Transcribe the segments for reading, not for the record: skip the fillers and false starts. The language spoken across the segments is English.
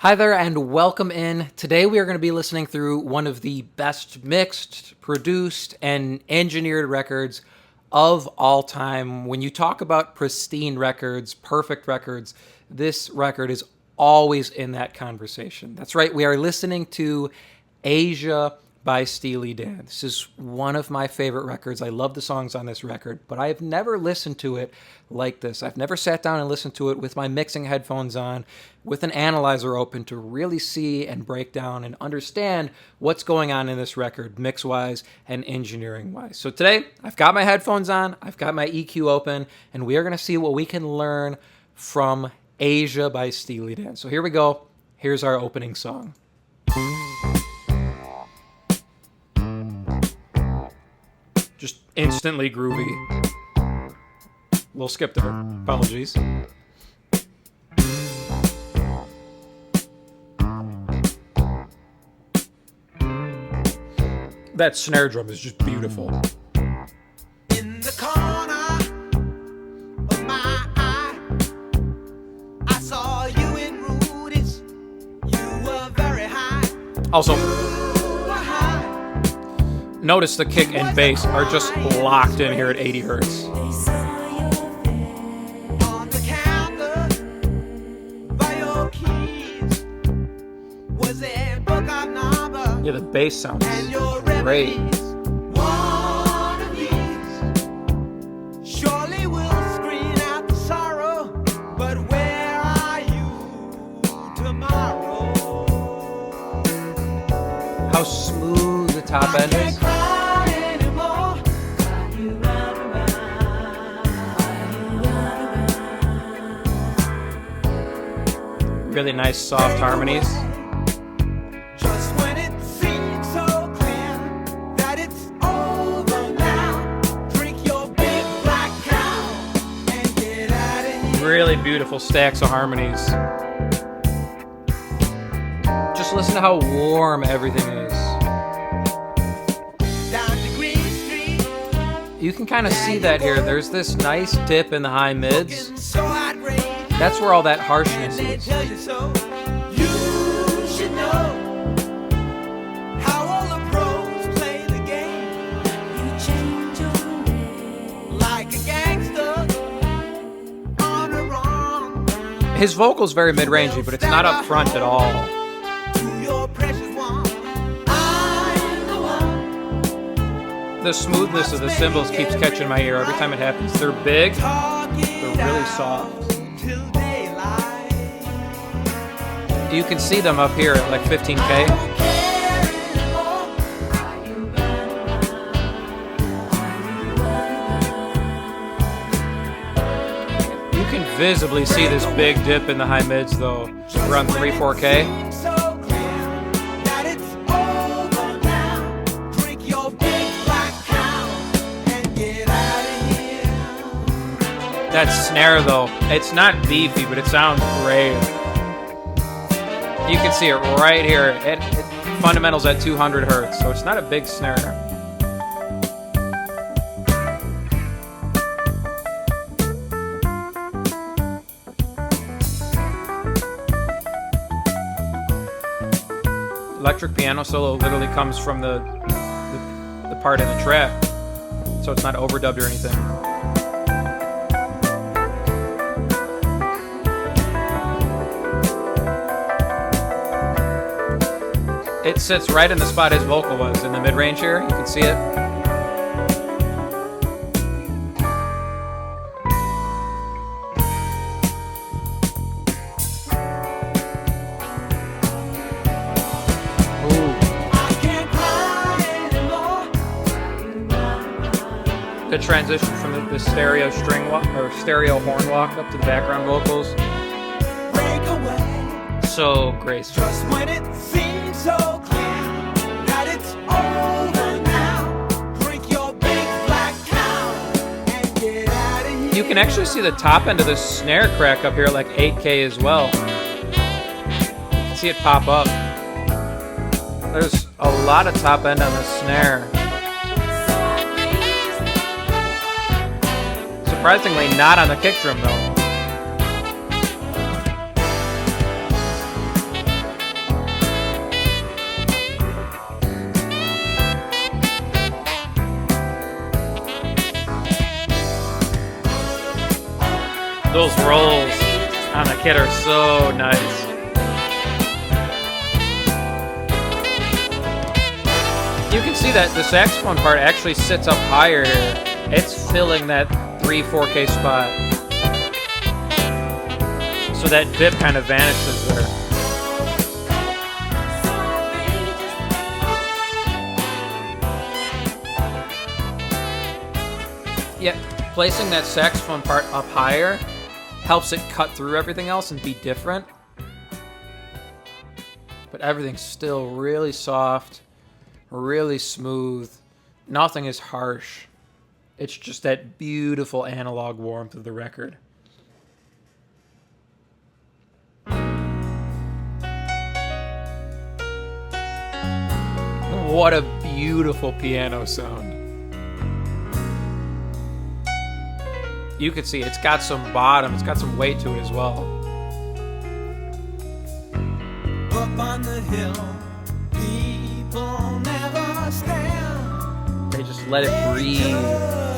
Hi there and welcome in. Today we are going to be listening through one of the best mixed, produced, and engineered records of all time. When you talk about pristine records, perfect records, this record is always in that conversation. That's right, we are listening to Aja by Steely Dan. This is one of my favorite records. I love the songs on this record, but I have never listened to it like this. I've never sat down and listened to it with my mixing headphones on, with an analyzer open to really see and break down and understand what's going on in this record, mix-wise and engineering-wise. So today, I've got my headphones on, I've got my EQ open, and we are going to see what we can learn from Aja by Steely Dan. So here we go. Here's our opening song. Just instantly groovy. We'll skip there. Apologies. That snare drum is just beautiful. In the corner of my eye, I saw you in Rudy's. You were very high. Also, notice the kick and bass are just locked in here at 80 hertz. On the counter by your keys was a book of numbers. Yeah, the bass sounds And your great. remedies. One of these surely will screen out the sorrow, but where are you tomorrow? How smooth the top end Can't is. cry anymore. Really nice soft harmonies. Just when it seems so clear that it's over now, drink your big black cow and get out of here. Really beautiful stacks of harmonies. Just listen to how warm everything is. Down to Green Street, You can kind of see that here. There's this nice dip in the high mids. looking so outraged. That's where all that harshness And they is. tell you so. You should know how all the pros play the game. You change your name like a gangster on a run. His vocal's very mid-rangey, but it's not up front at all. To your precious one, I'm the one. The smoothness of the cymbals keeps catching my ear every time it happens. They're big, they're really soft. Till daylight. You can see them up here at like 15K. Don't care anymore. You can visibly see this big dip in the high mids though, around 3-4K. So clear that it's over now. Drink your big black cow and get out of here. That snare though, it's not beefy, but it sounds great. You can see it right here. It fundamentals at 200 hertz, so it's not a big snare. Electric piano solo literally comes from the part in the track, so it's not overdubbed or anything. It sits right in the spot his vocal was, in the mid-range here. You can see it. I can't cry anymore. The transition from the stereo string walk or stereo horn walk up to the background vocals, Break away. so graceful. Just when it seems so clear that it's over now. Drink your big black cow and get out of here. You can actually see the top end of the snare crack up here at like 8K as well. You can see it pop up. There's a lot of top end on the snare. Surprisingly not on the kick drum though. Those rolls on the kit are so nice. You can see that the saxophone part actually sits up higher here. It's filling that 3-4K spot. So that dip kind of vanishes there. Yeah, placing that saxophone part up higher helps it cut through everything else and be different. But everything's still really soft, really smooth. Nothing is harsh. It's just that beautiful analog warmth of the record. What a beautiful piano sound. You can see it's got some bottom, it's got some weight to it as well. Up on the hill, people never stand. They just let it breathe.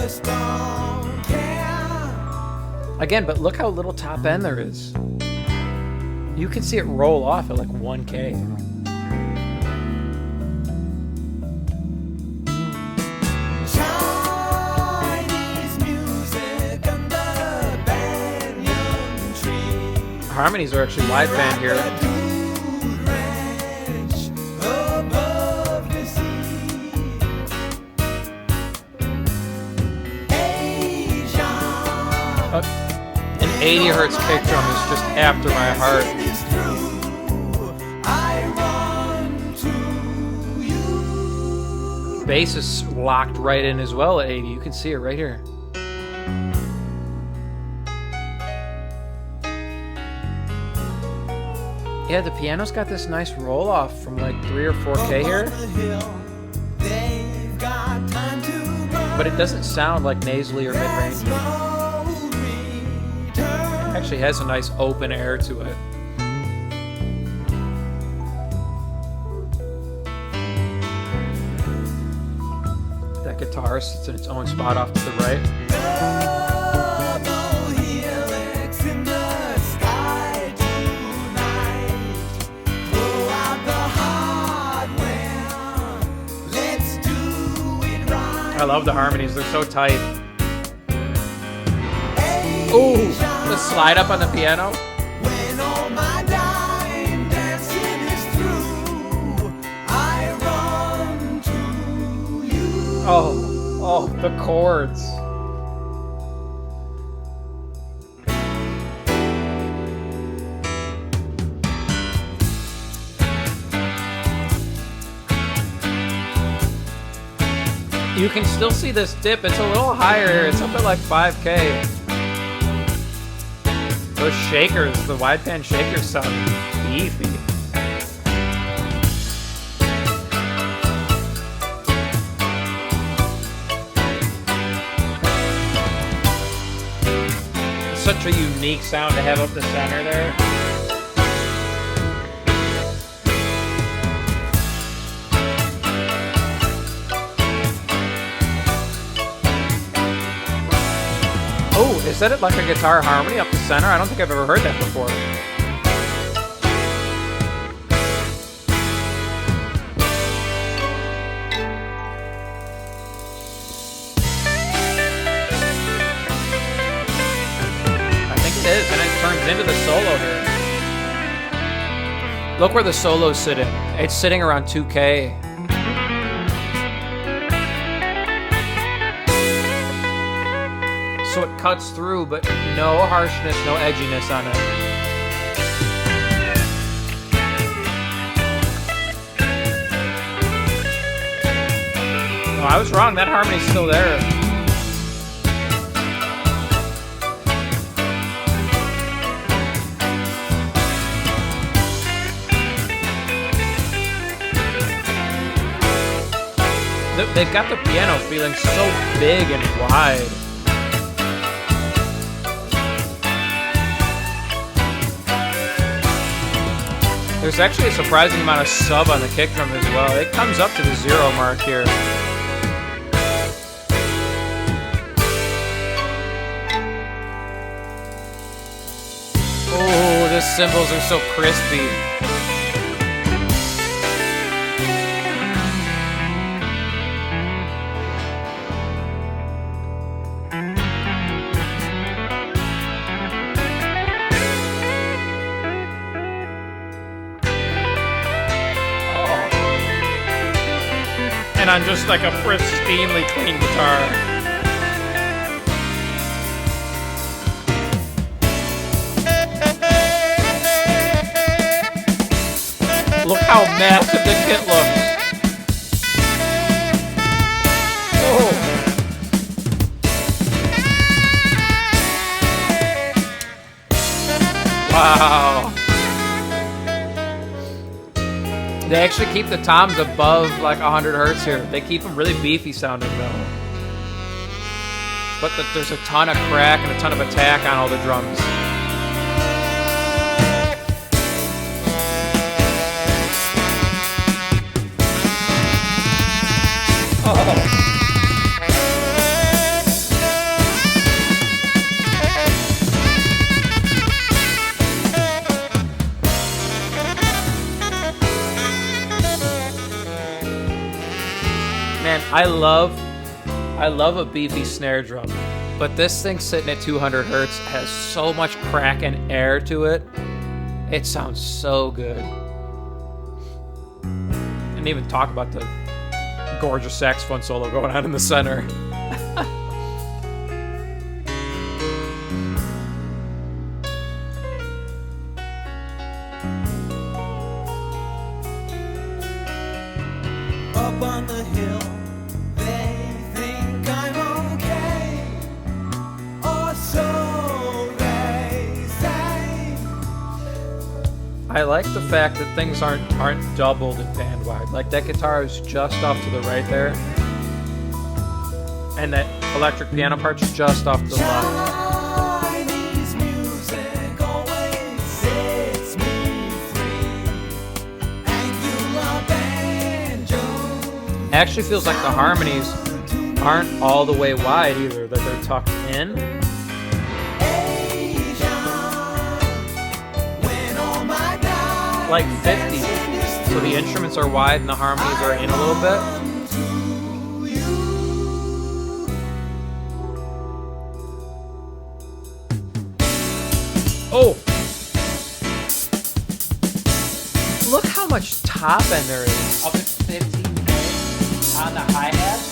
Just don't care. Again, but look how little top end there is. You can see it roll off at like 1K. Harmonies are actually wideband here. An 80 hertz kick drum is just after my heart. Bass is locked right in as well at 80. You can see it right here. Yeah, the piano's got this nice roll off from like 3 or 4K here. But it doesn't sound like nasally or mid-range. It actually has a nice open air to it. That guitar sits in its own spot off to the right. I love the harmonies, they're so tight. Ooh, the slide up on the piano. When all my dying dancing is through, I run to you. Oh, the chords. You can still see this dip. It's a little higher. It's up at like 5K. Those shakers, the wideband shakers sound beefy. Such a unique sound to have up the center there. Oh, is that like a guitar harmony up the center? I don't think I've ever heard that before. I think it is, and it turns into the solo here. Look where the solo's sitting. It's sitting around 2K. So it cuts through, but no harshness, no edginess on it. No, I was wrong. That harmony's still there. They've got the piano feeling so big and wide. There's actually a surprising amount of sub on the kick drum as well. It comes up to the 0 mark here. Oh, the cymbals are so crispy. And on just like a pristinely clean guitar. Look how massive the kit looks. Oh. Wow. They actually keep the toms above like 100 hertz here. They keep them really beefy sounding though. But there's a ton of crack and a ton of attack on all the drums. Oh. Man, I love a beefy snare drum, but this thing sitting at 200 hertz has so much crack and air to it. It sounds so good. And even talk about the gorgeous saxophone solo going on in the center. Up on the hill, they think I'm okay, or so they say. I like the fact that things aren't doubled in band wide. Like that guitar is just off to the right there, and that electric piano part's just off to the left. Chinese music always sets me free. Angular banjo. Actually feels like the harmonies aren't all the way wide either, that they're tucked in. Like 50. So the instruments are wide and the harmonies are in a little bit. Oh! Look how much top end there is. Up at 15K on the hi-hat.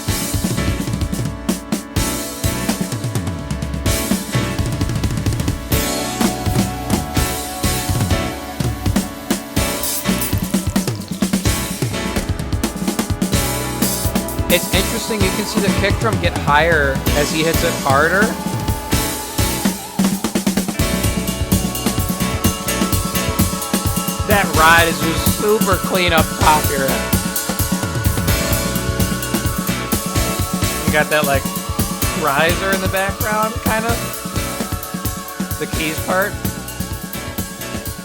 It's interesting, you can see the kick drum get higher as he hits it harder. That ride is just super clean up top here. You got that like riser in the background, kind of. The keys part.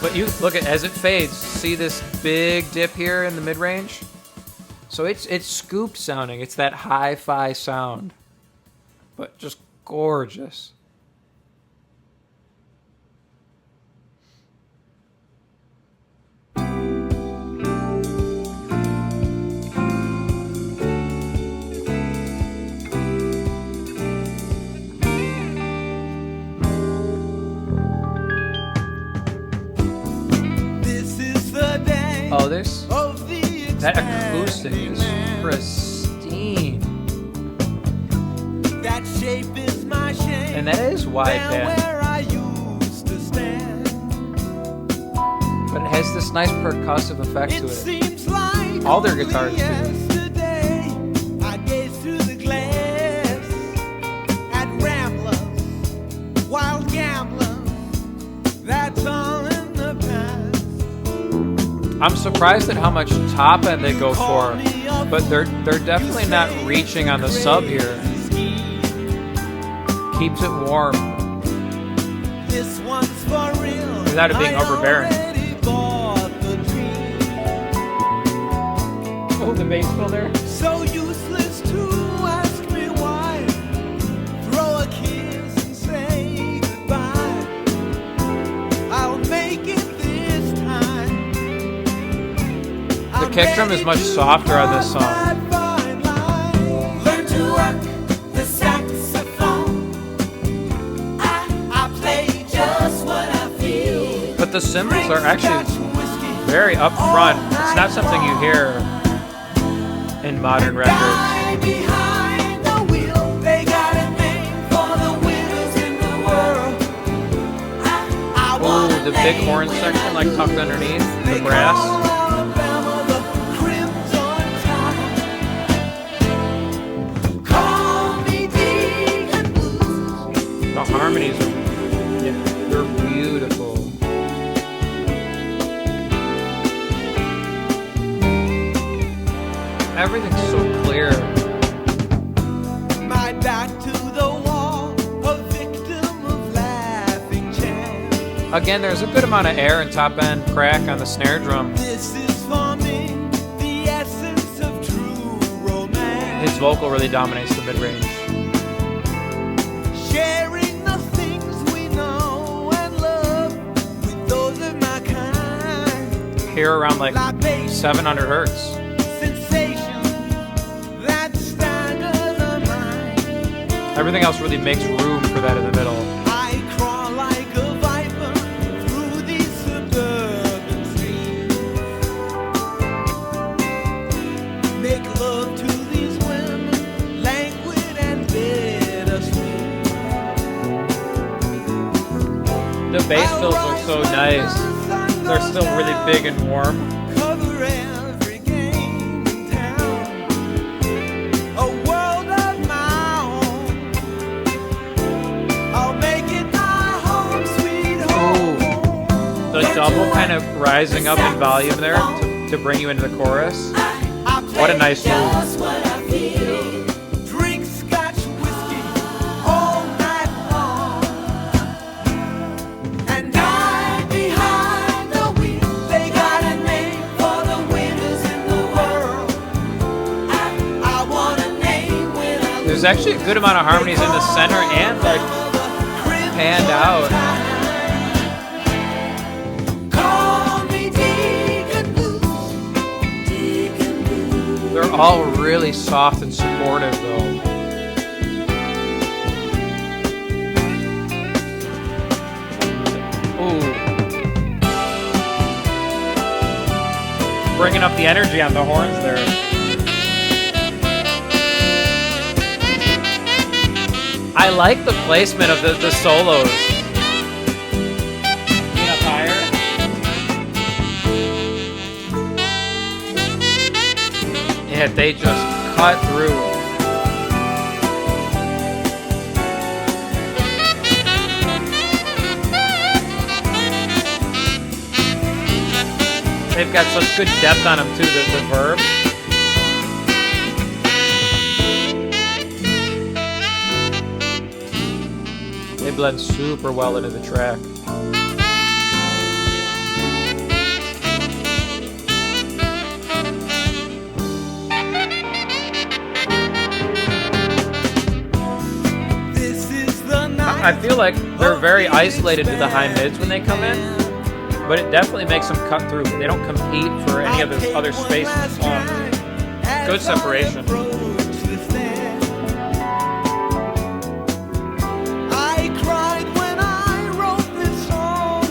But you look at as it fades, see this big dip here in the mid-range? So it's scooped sounding. It's that hi-fi sound, but just gorgeous. This is the day. Oh, there's Of the that acoustic is pristine, that shape is my shame. and that is wide There band, where I used to stand. but it has this nice percussive effect It to it. seems like All their guitars do. yesterday I gazed through the glass at ramblers, wild gamblers. That's all in the past. I'm surprised at how much top end they go for, but they're definitely not reaching on the sub here. Keeps it warm This one's for real. without it being overbearing. I already bought the dream. Oh, the bass fill there. So useless to ask me why. Throw a kiss and say goodbye. I'll kick drum is much softer on this song. Learn to work the saxophone. I play just what I feel. But the cymbals are actually very up front. It's not something you hear in modern records. Behind the wheel, they got a name for the winners in the world. Ooh, the big horn section, like tucked underneath the brass. The harmonies are, yeah, they're beautiful. Everything's so clear. My back to the wall, a victim of laughing chance. Again, there's a good amount of air and top end crack on the snare drum. This is for me, the essence of true romance. His vocal really dominates the mid-range. Sharing the things we know and love with those of my kind. Here around like Libations, 700 hertz. sensations that stagger the mind. Everything else really makes room for that in the middle. I crawl like a viper through these suburban streets. Make love to these women, languid and bittersweet. The bass fills look so nice. They're still really big and warm. Cover every game in town. A world of my own. I'll make it my home, sweet home. The double kind of rising up in volume there to bring you into the chorus. What a nice move. Drink Scotch whiskey all night long. And I behind the wheel. They got a name for the winners in the world. I want a name when I There's actually a good amount of harmonies in the center and like panned out. call me Deacon Blues. Deacon Blues. They're all really soft and supportive though. Ooh. Bringing up the energy on the horns there. I like the placement of the solos. Being up higher. Yeah, they just cut through. They've got such good depth on them too, the verb. They blend super well into the track. This is the night. I feel like they're very isolated to the high mids when they come in, but it definitely makes them cut through. They don't compete for any of the other space in the song. Good separation. I cried when I wrote this song.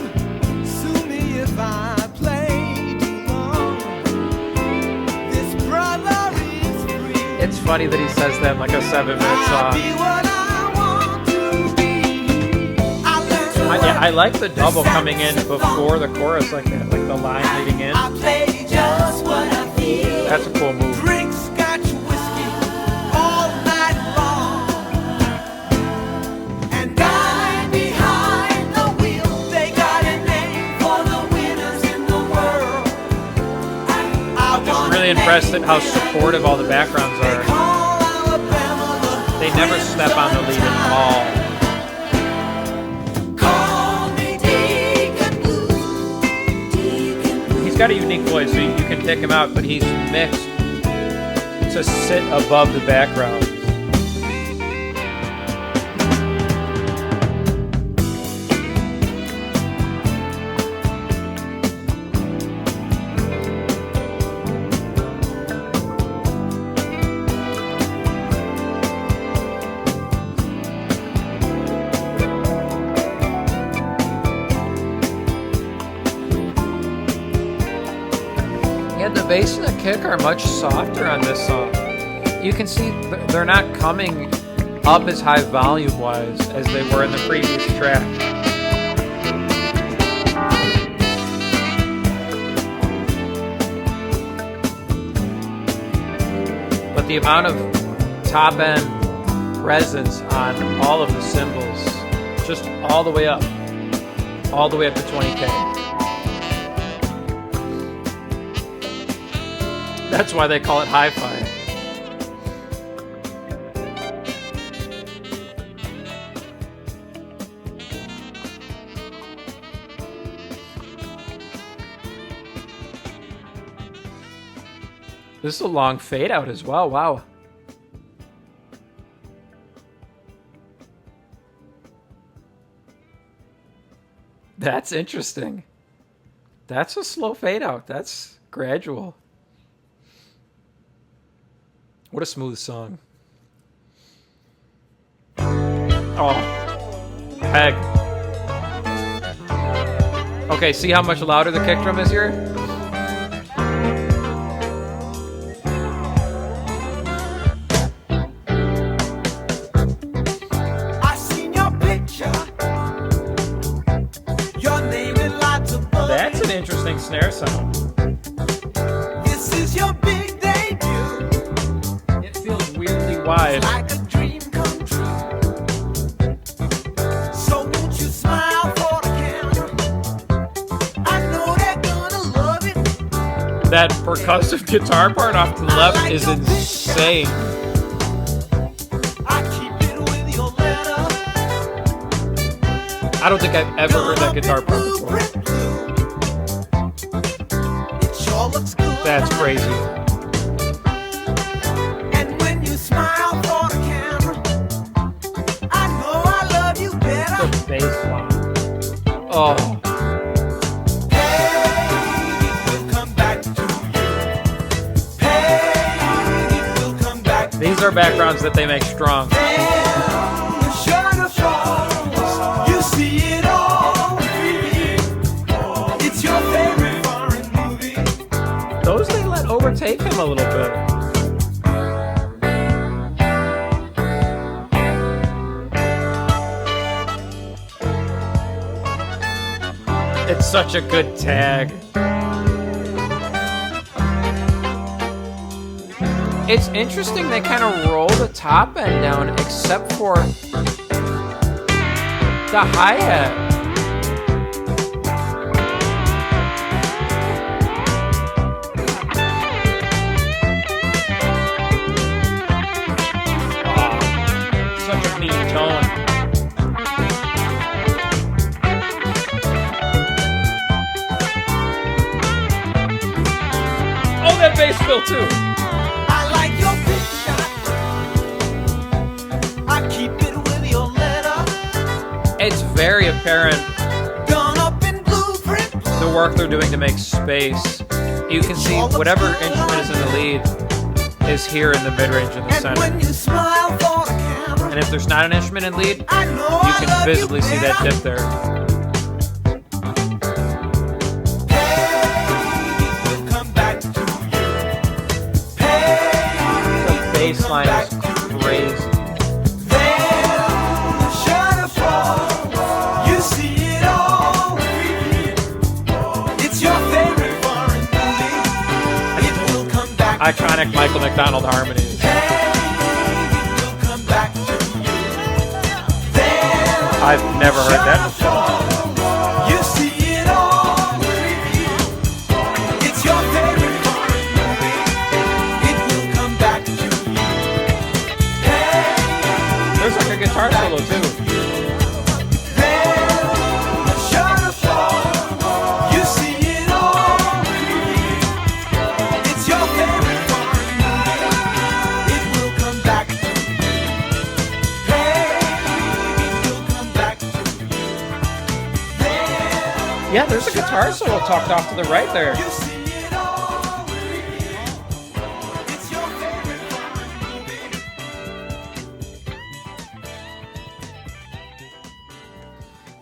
Sue me if I play too long. This brother is free. It's funny that he says that in like a 7-minute I'll be song. what I want to be. I learned to I like the double coming in before the chorus like that, like the line leading in. I play just what I feel. That's a cool move. Drink Scotch whiskey all night long. And I'm behind the wheel. They got a name for the winners in the world. I'm just really impressed at how supportive all the backgrounds are. They never step on the lead at all. He's got a unique voice, so you can pick him out, but he's mixed to sit above the background. And the bass and the kick are much softer on this song. You can see they're not coming up as high volume-wise as they were in the previous track. But the amount of top-end presence on all of the cymbals, just all the way up to 20K. That's why they call it hi-fi. This is a long fade out as well. Wow. That's interesting. That's a slow fade out. That's gradual. What a smooth song. Oh. Peg. Okay, see how much louder the kick drum is here? That's an interesting snare sound. This is your big debut. It feels weirdly wide. Like a dream come true. So won't you smile for the camera? I know they're gonna love it. That percussive guitar part off to the left is insane. I keep it with your letter. I don't think I've ever heard that guitar part before. Looks good. That's crazy. And when you smile for the camera, I know I love you better. The bass line. Oh. Hey, it will come back to you. Hey, it will come back. These are backgrounds that they make strong. The sugar falls. You see it all. It's your favorite foreign movie. Those they let overtake him a little bit. It's such a good tag. It's interesting they kind of roll the top end down except for the hi-hat. Tone. Oh, that bass fill too. I like your picture. I keep it with your letter. It's very apparent Done up in blueprint blue. the work they're doing to make space. You can see whatever instrument is in the lead is here in the mid-range in the And center. when you smile for the camera, And if there's not an instrument in lead, I know you I can love visibly you see that better. dip there. Hey, it will come back to you. Hey, The bass line is crazy. then the shutter falls. You see it all. It's your favorite foreign movie. It will come back. Iconic Michael McDonald harmonies. I've never heard that before. You see it all. It's your favorite foreign movie. It will come back to you. Hey, There's like a guitar solo too. then the shutter falls. You see it all. It's your favorite foreign movie. It will come back to you. Hey, it will come back to you. Yeah, there's a guitar solo tucked off to the right there. You see it all. It's your favorite foreign movie.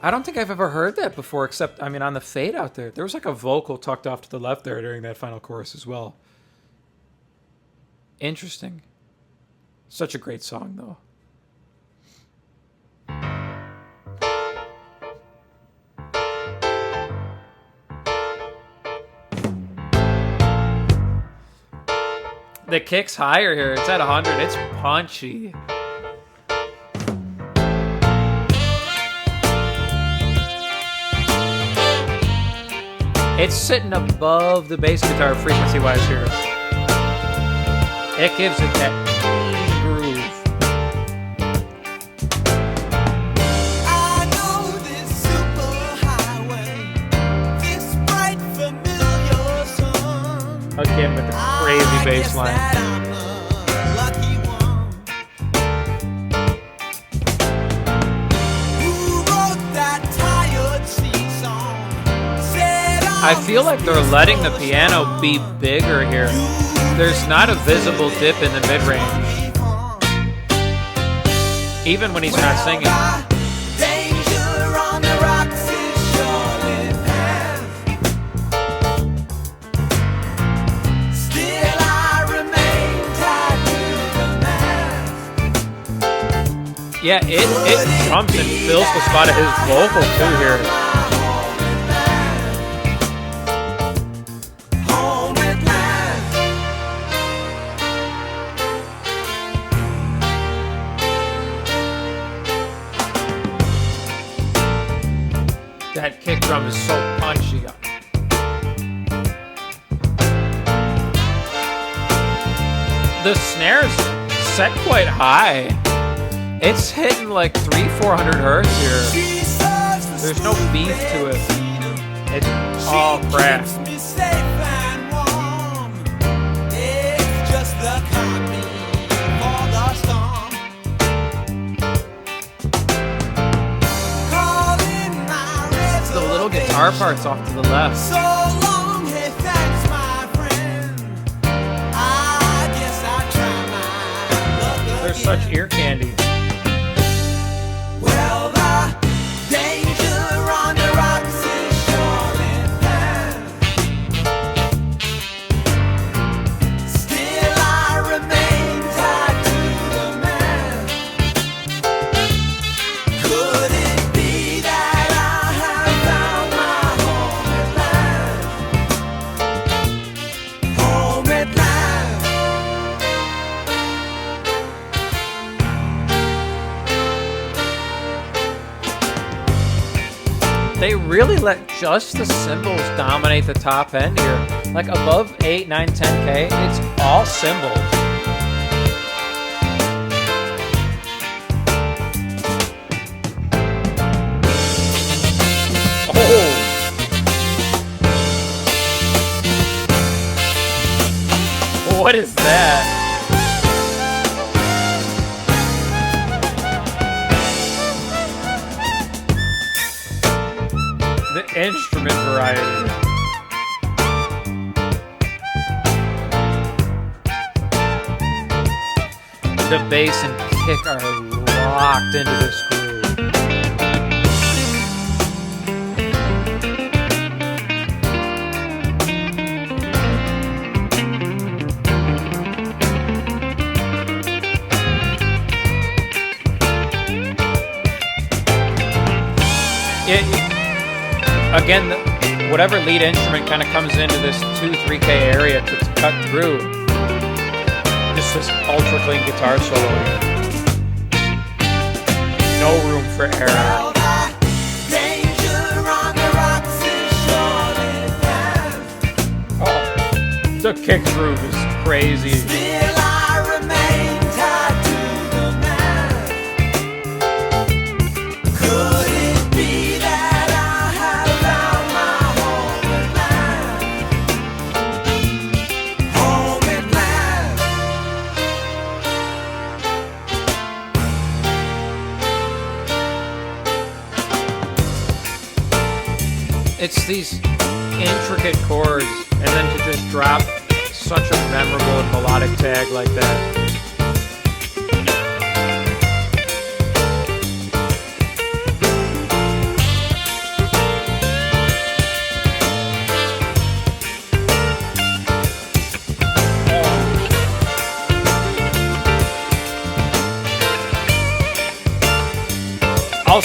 I don't think I've ever heard that before, except, I mean, on the fade out there. There was like a vocal tucked off to the left there during that final chorus as well. Interesting. Such a great song, though. The kick's higher here. It's at 100. It's punchy. It's sitting above the bass guitar frequency-wise here. It gives it that groove. I know this superhighway, this bright familiar sun. Again with the crazy bass line. I'm the lucky one. Who wrote that tired sea song? Said I feel like they're letting the piano be bigger here. There's not a visible dip in the mid-range, even when he's not singing. Danger on the rocks is surely past. Still I remain tied to the mast. Yeah, it jumps and fills the spot of his vocal too here. That kick drum is so punchy. The snare's set quite high. It's hitting like 300-400 hertz here. There's no beef to it. It's all craft. It's just the copy for the storm. Calling my The little guitar parts off to the left. so long, hey, thanks, my friend. I guess I try my luck There's again. such ear candy. Well, the danger on the rocks is surely past. Still, I remain tied to the mast. Could it be that I have found my home at last? Home at last. They really let just the cymbals dominate the top end here. Like above 8, 9, 10K, it's all cymbals. Oh! What is that? The instrument variety. The bass and kick are locked into this groove. Again, whatever lead instrument kind of comes into this 2-3K area to cut through. Just this ultra clean guitar solo. No room for error. Well, the danger on the rocks is surely past. Oh, the kick groove is crazy. Still, I remain tied to the mast. Could it be that I have found my home at last? Home at last. It's these intricate chords, and then to just drop such a memorable and melodic tag like that.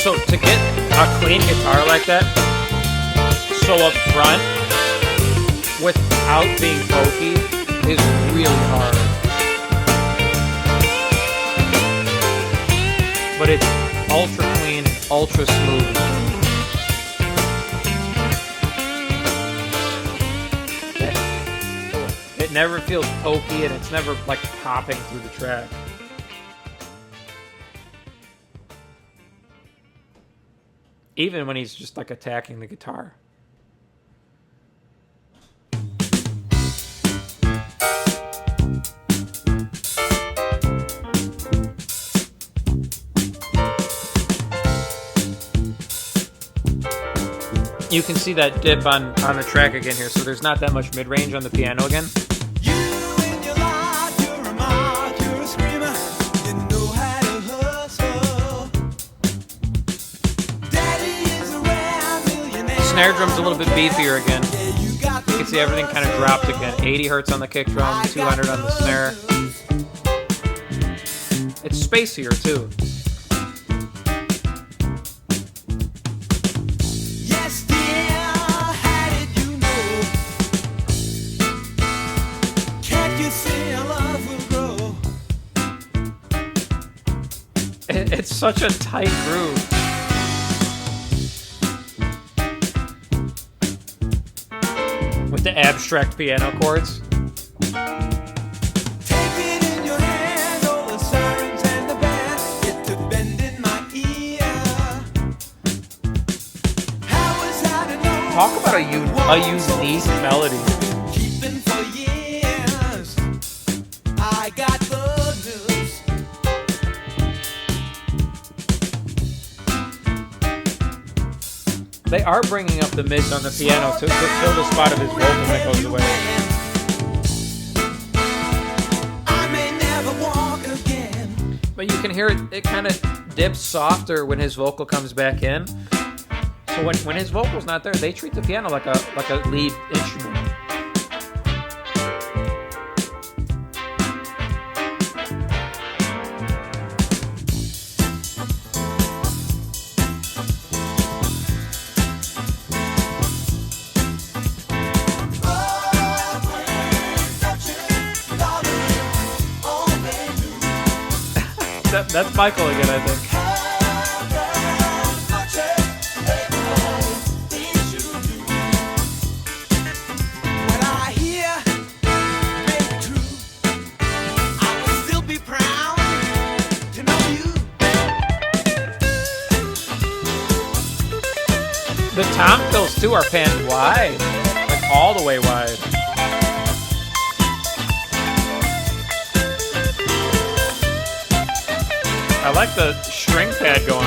So to get a clean guitar like that, so up front, without being pokey, is really hard. But it's ultra clean, ultra smooth. It never feels pokey, and it's never like popping through the track. Even when he's just like attacking the guitar. You can see that dip on the track again here, so there's not that much mid-range on the piano again. Snare drum's a little bit beefier again. You can see everything kind of dropped again. 80 hertz on the kick drum, 200 on the snare. It's spacier too. It's such a tight groove. With the abstract piano chords. Talk about a unique melody. They are bringing up the mids on the piano to fill the spot of his vocal that goes away. But you can hear it kind of dips softer when his vocal comes back in. So when his vocal's not there, they treat the piano like a lead instrument. That's Michael again, I think. The tom fills too are panned wide, like all the way wide. I like the string pad going.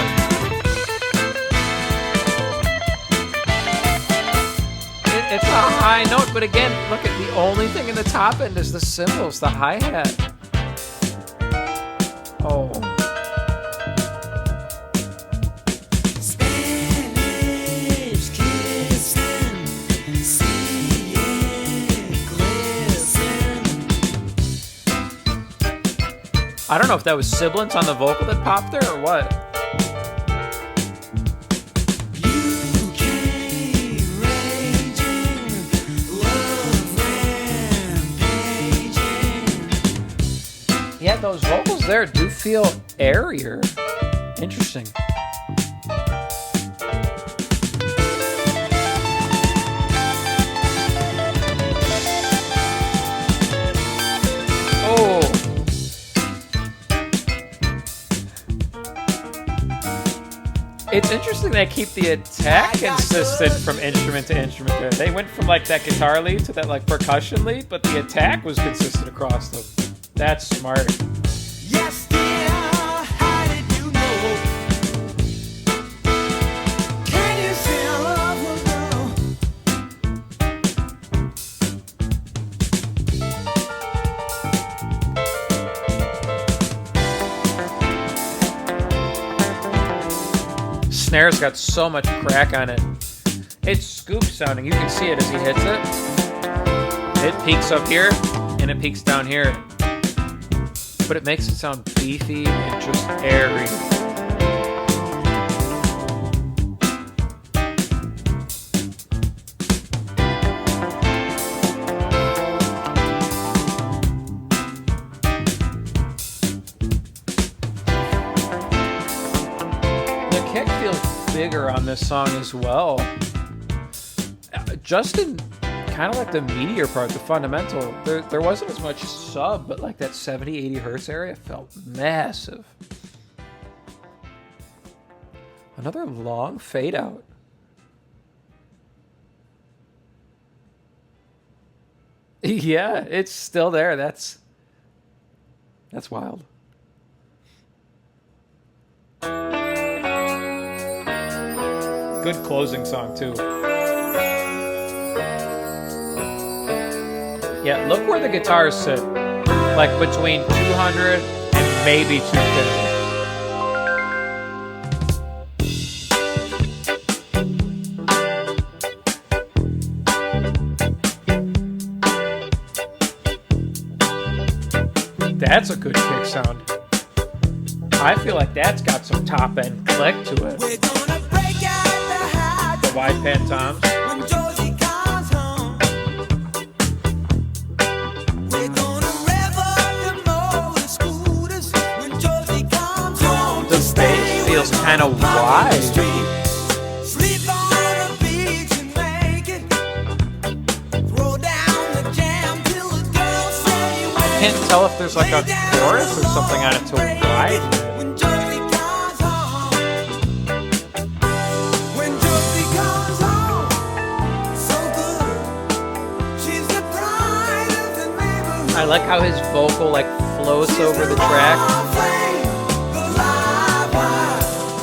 It's a high note, but again, look at the only thing in the top end is the cymbals, the hi-hat. Oh. Spanish kissing, see it glisten. I don't know if that was sibilance on the vocal that popped there or what. Yeah, those vocals there do feel airier. Interesting. Oh. It's interesting they keep the attack consistent from instrument to instrument there. They went from like that guitar lead to that like percussion lead, but the attack was consistent across them. That's smart. Yes, dear, how did you know? Can you feel love will go? Snare's got so much crack on it. It's scoop sounding. You can see it as he hits it. It peaks up here and it peaks down here. But it makes it sound beefy and just airy. bigger on this song as well. Just in kind of like the meatier part, the fundamental, there wasn't as much sub, but like that 70, 80 hertz area felt massive. Another long fade out. Yeah, it's still there. That's wild. Good closing song too. Yeah, look where the guitars sit. Like between 200 and maybe 250. That's a good kick sound. I feel like that's got some top end click to it. We're gonna break out the hat The wide pan toms. when Josie comes home. We're gonna rev up the motor scooters when Josie comes home. The bass feels kind of wide. Sleep on the beach and make it. Throw down the jam till the girls say when. Can't tell if there's like a chorus or something on it to widen it. When Josie comes home. When Josie comes home. So good. She's the pride of the neighborhood. I like how his vocal like floats over the track.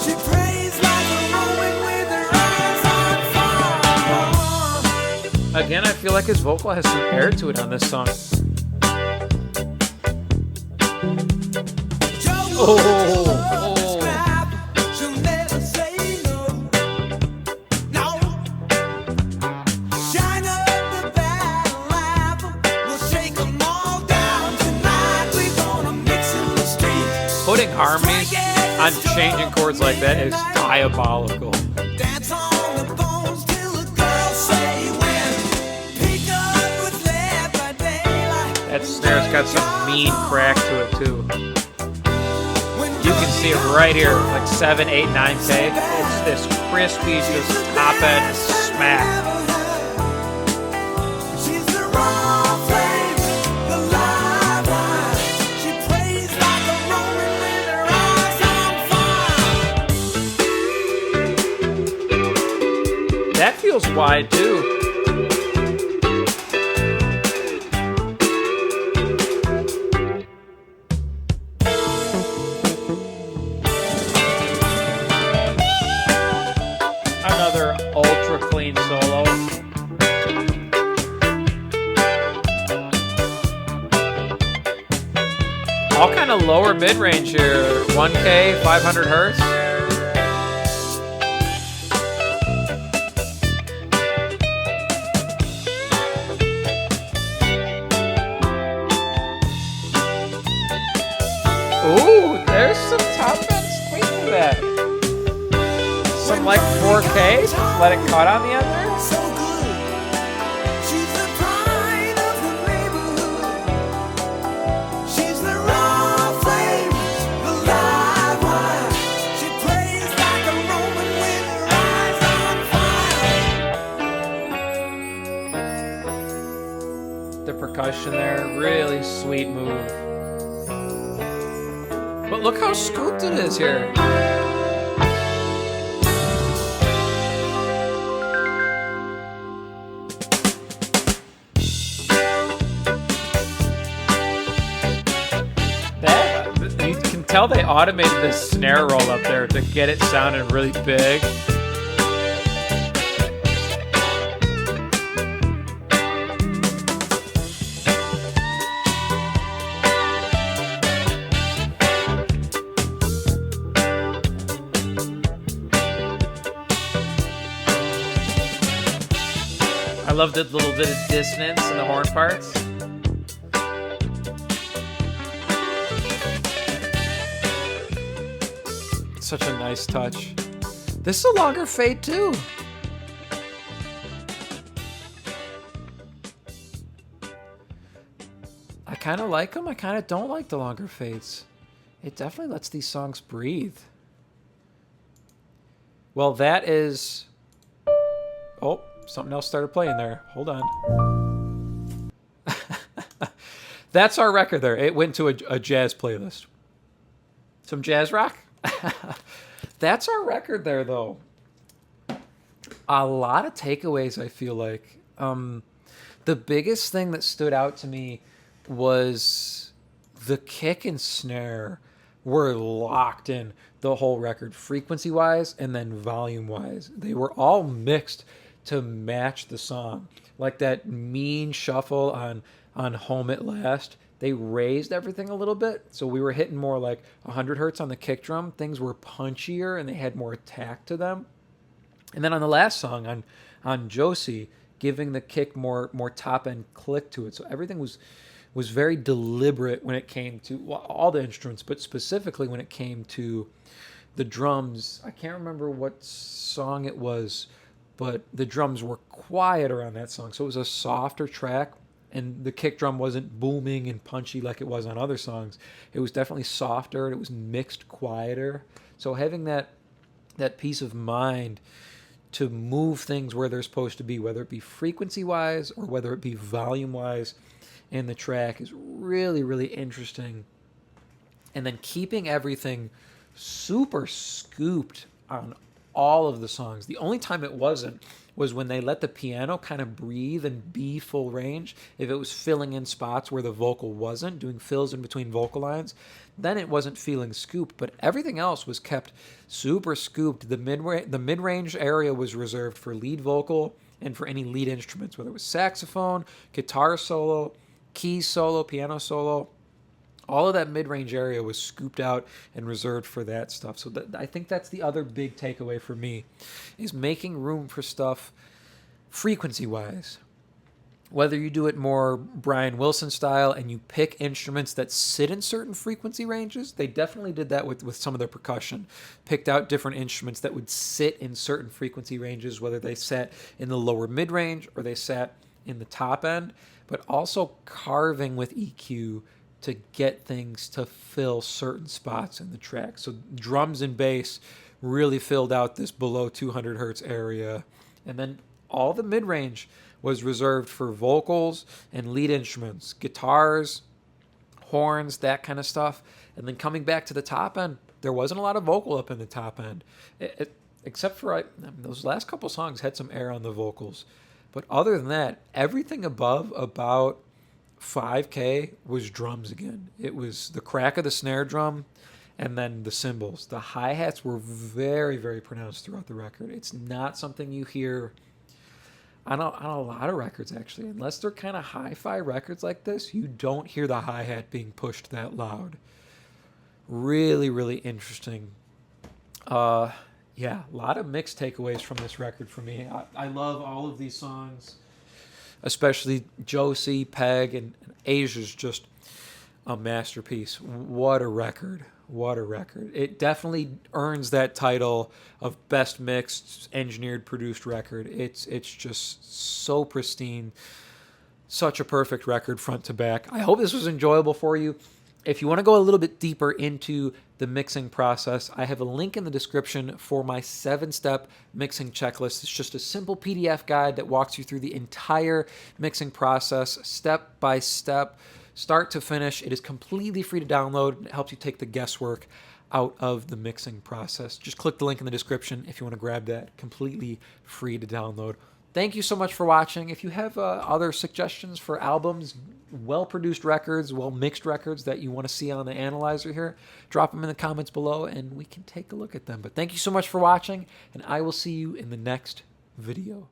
She prays like a Roman with her eyes on fire. Again, I feel like his vocal has some air to it on this song. Oh. She'll never say no. No. Shine up the battle apple. We'll shake 'em all down tonight. We're gonna mix in the street. Putting harmonies on changing chords like that is diabolical. Dance on the bones till the girls say when. Pick up what's left by daylight. That snare's got some mean crack to it too. You can see it right here, like 7, 8, 9K. It's this crispy, just top end smack. She's the raw flame, the live wire. She prays like a Roman with her eyes on fire. That feels wide too. Another ultra clean solo. All kind of lower mid range here. 1K, 500 hertz. Ooh, there's some top end squeeze to that. Some like 4K. Let it cut on the end there. So good. She's the pride of the neighborhood. She's the raw flame, the live wire. She plays like a Roman with her eyes on fire. The percussion there, really sweet move. But look how scooped it is here. You can tell they automated this snare roll up there to get it sounding really big. I love the little bit of dissonance in the horn parts. Such a nice touch. This is a longer fade too. I kind of like them. I kind of don't like the longer fades. It definitely lets these songs breathe. Well, that is... Oh, something else started playing there. Hold on. That's our record there. It went to a jazz playlist. Some jazz rock? That's our record there, though. A lot of takeaways, I feel like. The biggest thing that stood out to me was the kick and snare were locked in the whole record, frequency-wise and then volume-wise. They were all mixed to match the song. Like that mean shuffle on Home at Last, they raised everything a little bit. So we were hitting more like 100 hertz on the kick drum. Things were punchier and they had more attack to them. And then on the last song, on Josie, giving the kick more top-end click to it. So everything was very deliberate when it came to all the instruments, but specifically when it came to the drums. I can't remember what song it was, but the drums were quieter on that song. So it was a softer track, and the kick drum wasn't booming and punchy like it was on other songs. It was definitely softer, and it was mixed quieter. So having that peace of mind to move things where they're supposed to be, whether it be frequency-wise or whether it be volume-wise in the track, is really, really interesting. And then keeping everything super scooped on all of the songs. The only time it wasn't was when they let the piano kind of breathe and be full range. If it was filling in spots where the vocal wasn't, doing fills in between vocal lines, then it wasn't feeling scooped. But everything else was kept super scooped. The mid-range area was reserved for lead vocal and for any lead instruments, whether it was saxophone, guitar solo, keys solo, piano solo. All of that mid-range area was scooped out and reserved for that stuff. So I think that's the other big takeaway for me, is making room for stuff frequency-wise. Whether you do it more Brian Wilson style and you pick instruments that sit in certain frequency ranges, they definitely did that with some of their percussion. Picked out different instruments that would sit in certain frequency ranges, whether they sat in the lower mid-range or they sat in the top end, but also carving with EQ to get things to fill certain spots in the track. So drums and bass really filled out this below 200 hertz area. And then all the mid-range was reserved for vocals and lead instruments, guitars, horns, that kind of stuff. And then coming back to the top end, there wasn't a lot of vocal up in the top end. Except for those last couple songs had some air on the vocals. But other than that, everything above about 5K was drums again. It was the crack of the snare drum and then the cymbals. The hi-hats were very, very pronounced throughout the record. It's not something you hear on a lot of records, actually. Unless they're kind of hi-fi records like this, you don't hear the hi-hat being pushed that loud. Really, really interesting. Yeah, a lot of mixed takeaways from this record for me. I love all of these songs, especially Josie, Peg, and Asia's just a masterpiece. What a record. What a record. It definitely earns that title of best mixed, engineered, produced record. It's just so pristine. Such a perfect record front to back. I hope this was enjoyable for you. If you want to go a little bit deeper into the mixing process, I have a link in the description for my 7-step mixing checklist. It's just a simple PDF guide that walks you through the entire mixing process, step by step, start to finish. It is completely free to download. It helps you take the guesswork out of the mixing process. Just click the link in the description if you want to grab that. Completely free to download. Thank you so much for watching. If you have other suggestions for albums, well-produced records, well-mixed records that you want to see on the analyzer here, drop them in the comments below and we can take a look at them. But thank you so much for watching, and I will see you in the next video.